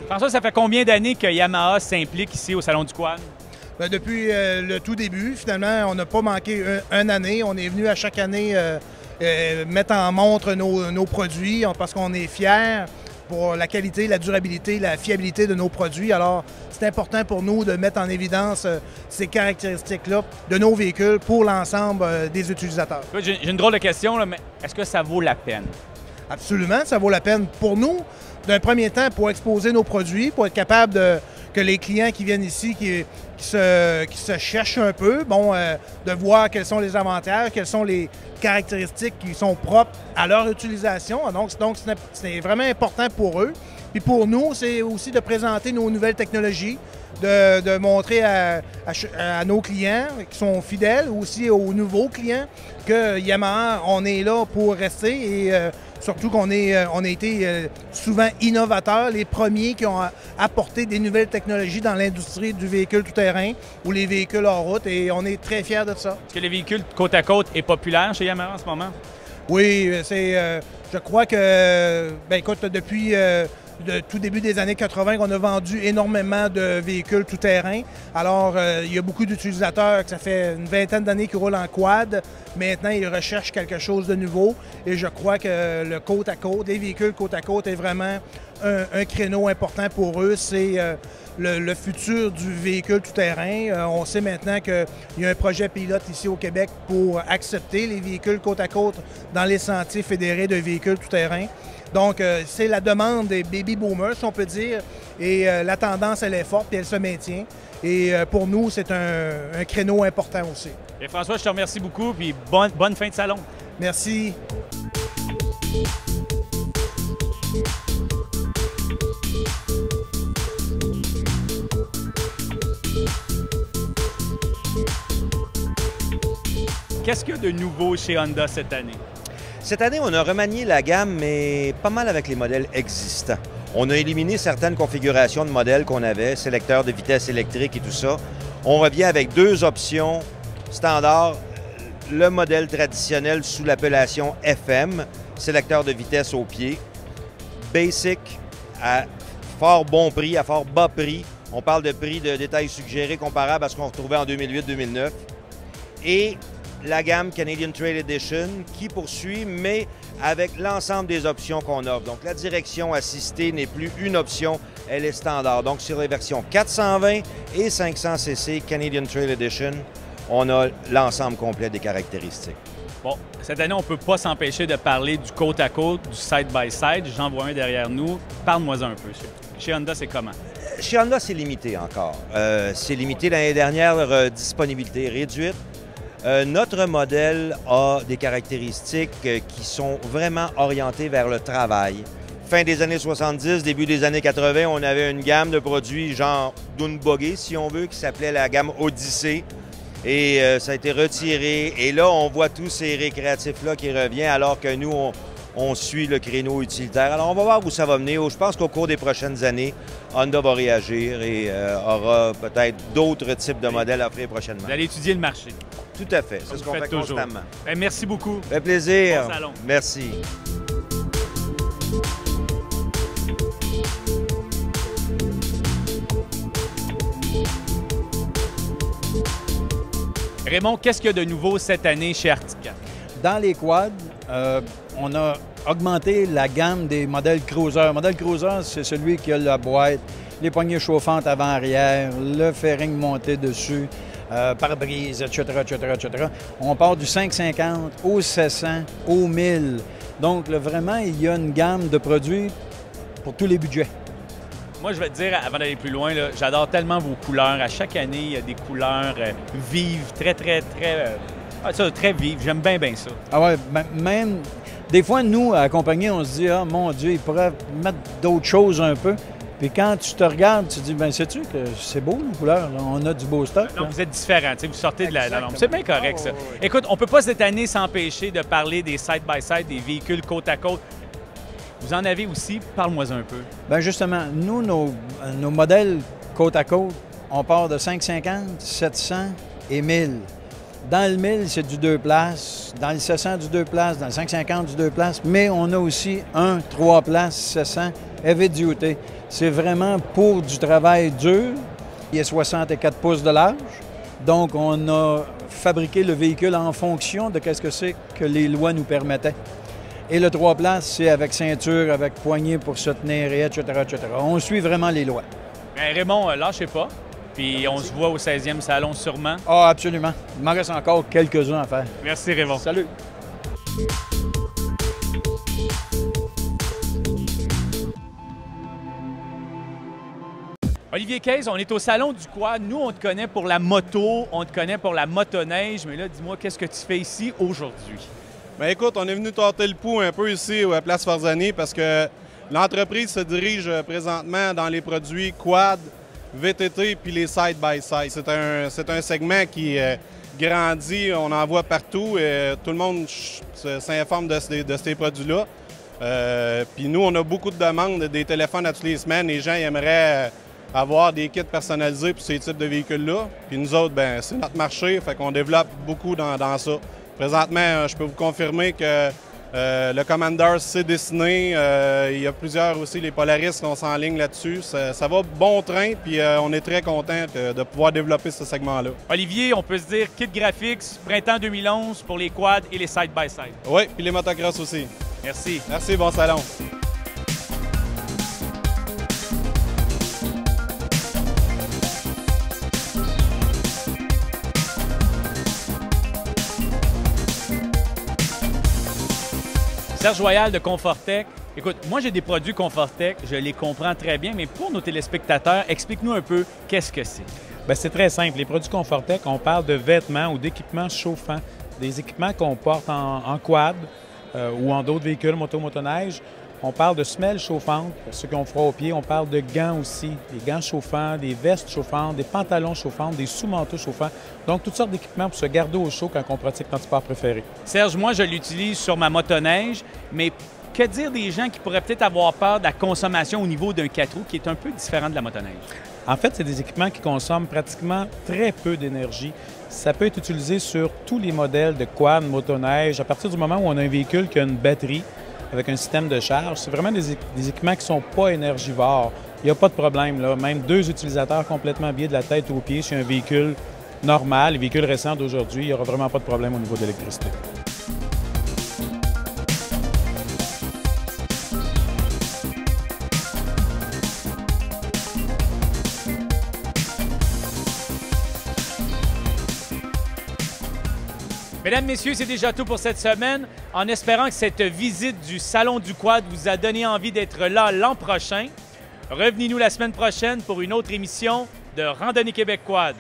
François, ça fait combien d'années que Yamaha s'implique ici au Salon du Quad? Bien, depuis le tout début, finalement, on n'a pas manqué une année. On est venu à chaque année mettre en montre nos produits parce qu'on est fiers pour la qualité, la durabilité, la fiabilité de nos produits. Alors, c'est important pour nous de mettre en évidence ces caractéristiques-là de nos véhicules pour l'ensemble des utilisateurs. J'ai une drôle de question, là, mais est-ce que ça vaut la peine? Absolument, ça vaut la peine pour nous, d'un premier temps, pour exposer nos produits, pour être capable que les clients qui viennent ici, qui se cherchent un peu, de voir quels sont les avantages, quelles sont les caractéristiques qui sont propres à leur utilisation. Donc c'est vraiment important pour eux. Puis pour nous, c'est aussi de présenter nos nouvelles technologies, de montrer à nos clients qui sont fidèles, aussi aux nouveaux clients, que Yamaha, on est là pour rester et surtout qu'on a été souvent innovateurs, les premiers qui ont apporté des nouvelles technologies dans l'industrie du véhicule tout-terrain ou les véhicules hors route et on est très fiers de ça. Est-ce que les véhicules côte à côte est populaire chez Yamaha en ce moment? Oui, je crois que, écoute, depuis le tout début des années 80 qu'on a vendu énormément de véhicules tout-terrain. Alors, il y a beaucoup d'utilisateurs que ça fait une vingtaine d'années qu'ils roulent en quad. Maintenant, ils recherchent quelque chose de nouveau et je crois que le côte à côte, les véhicules côte à côte est vraiment un créneau important pour eux. C'est le futur du véhicule tout-terrain. On sait maintenant qu'il y a un projet pilote ici au Québec pour accepter les véhicules côte à côte dans les sentiers fédérés de véhicules tout-terrain. Donc, c'est la demande des baby boomers, si on peut dire, et la tendance, elle est forte et elle se maintient. Et pour nous, c'est un créneau important aussi. Et François, je te remercie beaucoup, puis bonne fin de salon. Merci. Qu'est-ce qu'il y a de nouveau chez Honda cette année? Cette année, on a remanié la gamme, mais pas mal avec les modèles existants. On a éliminé certaines configurations de modèles qu'on avait, sélecteur de vitesse électrique et tout ça. On revient avec deux options standards. Le modèle traditionnel sous l'appellation FM, sélecteur de vitesse au pied. Basic, à fort bon prix, à fort bas prix. On parle de prix de détail suggéré comparable à ce qu'on retrouvait en 2008-2009. Et la gamme Canadian Trail Edition qui poursuit, mais avec l'ensemble des options qu'on offre. Donc, la direction assistée n'est plus une option, elle est standard. Donc, sur les versions 420 et 500cc Canadian Trail Edition, on a l'ensemble complet des caractéristiques. Bon, cette année, on ne peut pas s'empêcher de parler du côte à côte, du side-by-side. J'en vois un derrière nous. Parle-moi un peu. Chez Honda, c'est comment? Chez Honda, c'est limité encore. C'est limité l'année dernière, disponibilité réduite. Notre modèle a des caractéristiques qui sont vraiment orientées vers le travail. Fin des années 70, début des années 80, on avait une gamme de produits genre dune buggy, si on veut, qui s'appelait la gamme Odyssey. Et ça a été retiré. Et là, on voit tous ces récréatifs-là qui reviennent alors que nous, on suit le créneau utilitaire. Alors, on va voir où ça va mener. Je pense qu'au cours des prochaines années, Honda va réagir et aura peut-être d'autres types de modèles à offrir prochainement. Vous allez étudier le marché. Tout à fait. C'est ce qu'on fait constamment. Bien, merci beaucoup. Ça fait plaisir. Bon salon. Merci. Raymond, qu'est-ce qu'il y a de nouveau cette année chez Artica? Dans les quads, on a augmenté la gamme des modèles cruiser. Le modèle cruiser, c'est celui qui a la boîte, les poignées chauffantes avant-arrière, le fairing monté dessus, pare-brise, etc., etc., etc. On part du 550 au 700, au 1000. Donc, vraiment, il y a une gamme de produits pour tous les budgets. Moi, je vais te dire, avant d'aller plus loin, j'adore tellement vos couleurs. À chaque année, il y a des couleurs vives, très vives. J'aime bien ça. Ah ouais, même des fois, nous, à la compagnie, on se dit « Ah, mon Dieu, ils pourraient mettre d'autres choses un peu. » Puis quand tu te regardes, tu te dis « Bien, sais-tu que c'est beau, les couleurs? Là. On a du beau stock. » Donc, vous êtes différents. Vous sortez de la norme. C'est bien correct, ça. Oh, oui. Écoute, on ne peut pas cette année s'empêcher de parler des side-by-side, des véhicules côte à côte. Vous en avez aussi. Parle-moi un peu. Bien, justement, nous, nos modèles côte à côte, on part de 550, 700 et 1000. Dans le 1000, c'est du 2 places. Dans le 700, du 2 places. Dans le 550, du 2 places. Mais on a aussi un 3 places 700 heavy duty. C'est vraiment pour du travail dur. Il est 64 pouces de large. Donc, on a fabriqué le véhicule en fonction de ce que c'est que les lois nous permettaient. Et le 3 places, c'est avec ceinture, avec poignée pour se tenir, et etc., etc. On suit vraiment les lois. Bien, Raymond, lâchez pas. Puis on se voit au 16e salon sûrement. Ah, absolument. Il m'en reste encore quelques-uns à faire. Merci Raymond. Salut. Olivier Cayes, on est au salon du quad. Nous, on te connaît pour la moto, on te connaît pour la motoneige. Mais là, dis-moi, qu'est-ce que tu fais ici aujourd'hui? Bien, écoute, on est venu tâter le pouls un peu ici à Place Farzani parce que l'entreprise se dirige présentement dans les produits quad, VTT puis les side-by-side. C'est un segment qui grandit, on en voit partout et tout le monde s'informe de ces produits-là. Puis nous, on a beaucoup de demandes, des téléphones à toutes les semaines. Les gens aimeraient avoir des kits personnalisés pour ces types de véhicules-là. Puis nous autres, bien, c'est notre marché, fait qu'on développe beaucoup dans ça. Présentement, je peux vous confirmer que le Commander s'est dessiné. Il y a plusieurs aussi, les Polaris qui sont en ligne là-dessus. Ça va bon train, puis on est très content de pouvoir développer ce segment-là. Olivier, on peut se dire kit graphics, printemps 2011 pour les quads et les side-by-side. Oui, puis les motocross aussi. Merci. Merci, bon salon. Serge Royal de Confortec. Écoute, moi j'ai des produits Confortec, je les comprends très bien, mais pour nos téléspectateurs, explique-nous un peu qu'est-ce que c'est. Bien, c'est très simple. Les produits Confortec, on parle de vêtements ou d'équipements chauffants, des équipements qu'on porte en quad ou en d'autres véhicules, motoneige. On parle de semelles chauffantes, pour ceux qui ont froid aux pieds. On parle de gants aussi, des gants chauffants, des vestes chauffantes, des pantalons chauffants, des sous-manteaux chauffants. Donc, toutes sortes d'équipements pour se garder au chaud quand on pratique notre sport préféré. Serge, moi, je l'utilise sur ma motoneige, mais que dire des gens qui pourraient peut-être avoir peur de la consommation au niveau d'un 4 roues qui est un peu différent de la motoneige? En fait, c'est des équipements qui consomment pratiquement très peu d'énergie. Ça peut être utilisé sur tous les modèles de quad, motoneige. À partir du moment où on a un véhicule qui a une batterie, avec un système de charge. C'est vraiment des équipements qui ne sont pas énergivores. Il n'y a pas de problème, là. Même 2 utilisateurs complètement habillés de la tête aux pieds sur un véhicule normal, les véhicules récents d'aujourd'hui, il n'y aura vraiment pas de problème au niveau de l'électricité. Mesdames, Messieurs, c'est déjà tout pour cette semaine. En espérant que cette visite du Salon du Quad vous a donné envie d'être là l'an prochain. Revenez-nous la semaine prochaine pour une autre émission de Randonnée Québec Quad.